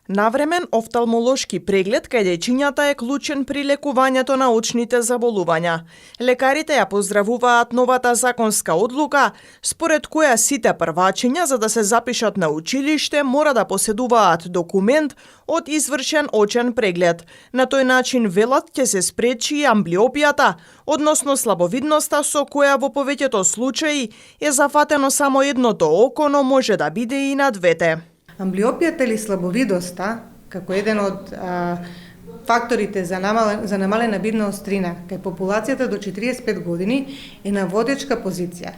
Навремен офталмолошки преглед кај дечињата е клучен при лекувањето на очните заболувања. Лекарите ја поздравуваат новата законска одлука, според која сите првачиња за да се запишат на училиште мора да поседуваат документ од извршен очен преглед. На тој начин, велат, ќе се спречи и амблиопијата, односно слабовидноста со која во повеќето случаи е зафатено само едното око, но може да биде и на двете. Амблиопијата или слабовидоста, како еден од факторите за намалена видна острина кај популацијата до 45 години е на водечка позиција.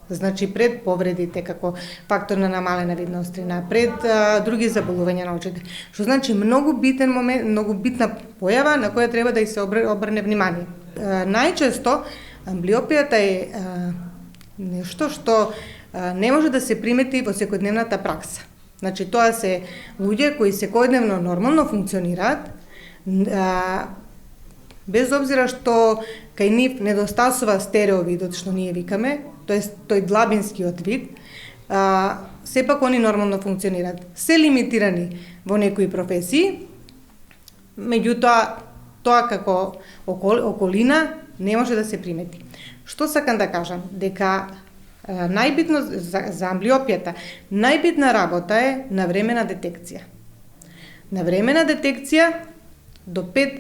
Значи пред повредите како фактор на намалена видна острина, пред други заболувања на очите. Што значи многу битен момент, многу битна појава на која треба да и се обрне внимание. Најчесто амблиопијата е нешто што не може да се примети во секојдневната пракса. Значи, тоа се луѓе кои секојдневно нормално функционираат, без обзира што кај нив недостасува стереовидот, што ние викаме, тој длабинскиот вид, сепак они нормално функционираат. Се лимитирани во некои професии, меѓутоа, тоа како околина не може да се примети. Што сакам да кажам? Дека најбитно за амблиопијата, најбитна работа е навремена детекција. Навремена детекција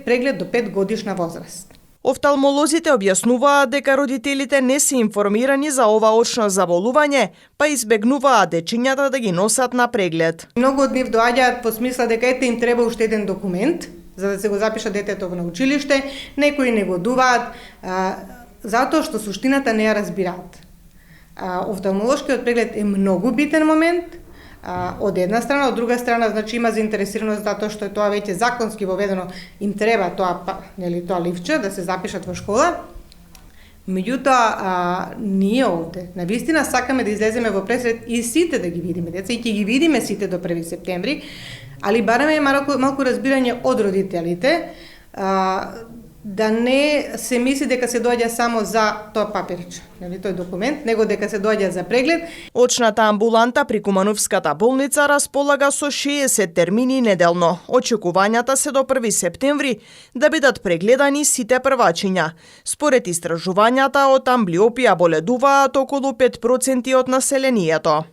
преглед до 5 годишна возраст. Офталмолозите објаснуваат дека родителите не се информирани за ова очно заболување, па избегнуваат дечињата да ги носат на преглед. Многу од нив доаѓаат по смисла дека ете им треба уште еден документ за да се го запишат детето на училиште, некои не го дуваат, затоа што суштината не ја разбираат. Офталмолошкиот преглед е многу битен момент, од една страна, од друга страна, значи има заинтересираност затоа што е тоа веќе законски воведено, им треба тоа ливче да се запишат во школа. Меѓутоа, ние овде навистина сакаме да излеземе во пресред и сите да ги видиме деца и ќе ги видиме сите до 1 септември, али бараме малку разбирање од родителите, да не се мисли дека се доаѓа само за тоа папирче, тој документ, него дека се доаѓа за преглед. Очната амбуланта при Кумановската болница располага со 60 термини неделно. Очекувањата се до 1 септември да бидат прегледани сите првачиња. Според истражувањата, од амблиопија боледуваат околу 5% од населението.